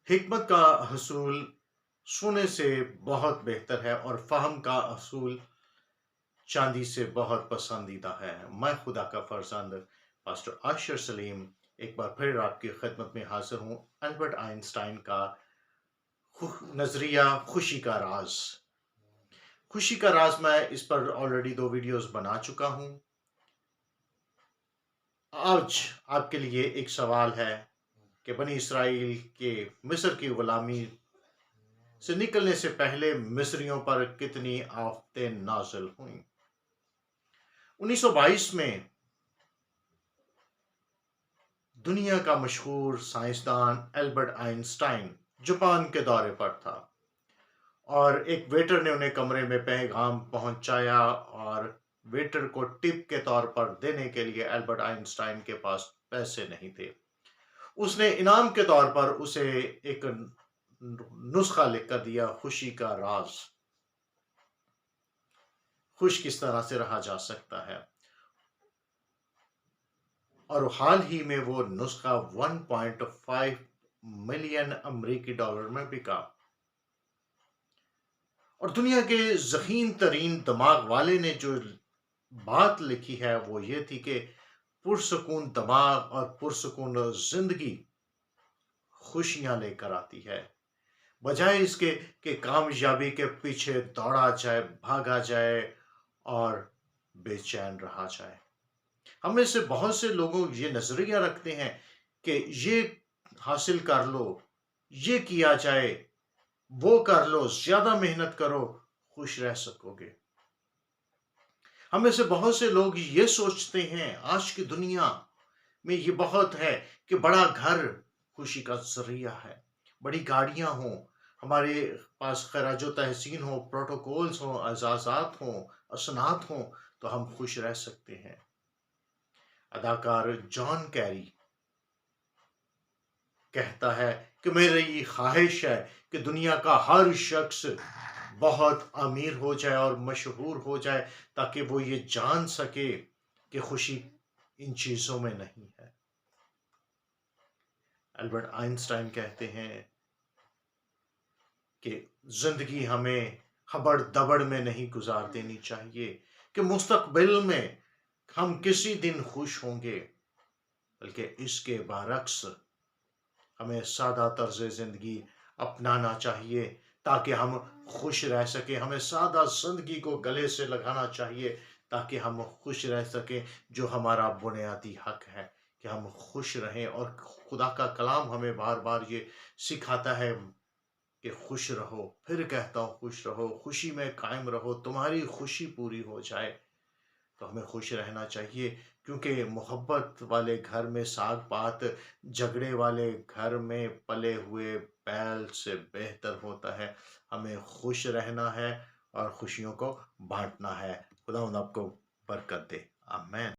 حکمت کا حصول سونے سے بہت بہتر ہے اور فہم کا حصول چاندی سے بہت پسندیدہ ہے۔ میں خدا کا فرزند پاسٹر عاشر سلیم ایک بار پھر آپ کی خدمت میں حاضر ہوں۔ البرٹ آئنسٹائن کا نظریہ خوشی کا راز۔ خوشی کا راز میں اس پر آلریڈی 2 ویڈیوز بنا چکا ہوں۔ آج آپ کے لیے ایک سوال ہے کہ بنی اسرائیل کے مصر کی غلامی سے نکلنے سے پہلے مصریوں پر کتنی آفتیں نازل ہوئیں۔ 1922 میں دنیا کا مشہور سائنسدان البرٹ آئنسٹائن جاپان کے دورے پر تھا اور ایک ویٹر نے انہیں کمرے میں پیغام پہنچایا اور ویٹر کو ٹپ کے طور پر دینے کے لیے البرٹ آئنسٹائن کے پاس پیسے نہیں تھے۔ اس نے انعام کے طور پر اسے ایک نسخہ لکھ کر دیا، خوشی کا راز، خوش کس طرح سے رہا جا سکتا ہے۔ اور حال ہی میں وہ نسخہ 1.5 ملین امریکی ڈالر میں بکا۔ اور دنیا کے ذہین ترین دماغ والے نے جو بات لکھی ہے وہ یہ تھی کہ پرسکون دماغ اور پرسکون زندگی خوشیاں لے کر آتی ہے، بجائے اس کے کہ کامیابی کے پیچھے دوڑا جائے، بھاگا جائے اور بے چین رہا جائے۔ ہم میں سے بہت سے لوگوں یہ نظریہ رکھتے ہیں کہ یہ حاصل کر لو، یہ کیا جائے، وہ کر لو، زیادہ محنت کرو، خوش رہ سکو گے۔ ہم میں سے بہت سے لوگ یہ سوچتے ہیں آج کی دنیا میں یہ بہت ہے کہ بڑا گھر خوشی کا ذریعہ ہے، بڑی گاڑیاں ہوں، ہمارے پاس خراج و تحسین ہو، پروٹوکولز ہوں، اعزازات ہوں، اسناد ہوں تو ہم خوش رہ سکتے ہیں۔ اداکار جان کیری کہتا ہے کہ میری یہ خواہش ہے کہ دنیا کا ہر شخص بہت امیر ہو جائے اور مشہور ہو جائے تاکہ وہ یہ جان سکے کہ خوشی ان چیزوں میں نہیں ہے۔ البرٹ آئنسٹائن کہتے ہیں کہ زندگی ہمیں ہبڑ دبڑ میں نہیں گزار دینی چاہیے کہ مستقبل میں ہم کسی دن خوش ہوں گے، بلکہ اس کے برعکس ہمیں سادہ طرز زندگی اپنانا چاہیے تاکہ ہم خوش رہ سکیں۔ ہمیں سادہ زندگی کو گلے سے لگانا چاہیے تاکہ ہم خوش رہ سکیں، جو ہمارا بنیادی حق ہے کہ ہم خوش رہیں۔ اور خدا کا کلام ہمیں بار بار یہ سکھاتا ہے کہ خوش رہو، پھر کہتا ہوں خوش رہو، خوشی میں قائم رہو، تمہاری خوشی پوری ہو جائے۔ تو ہمیں خوش رہنا چاہیے کیونکہ محبت والے گھر میں ساگ پات جھگڑے والے گھر میں پلے ہوئے بیل سے بہتر ہوتا ہے۔ ہمیں خوش رہنا ہے اور خوشیوں کو بانٹنا ہے۔ خدا آپ کو برکت دے، آمین۔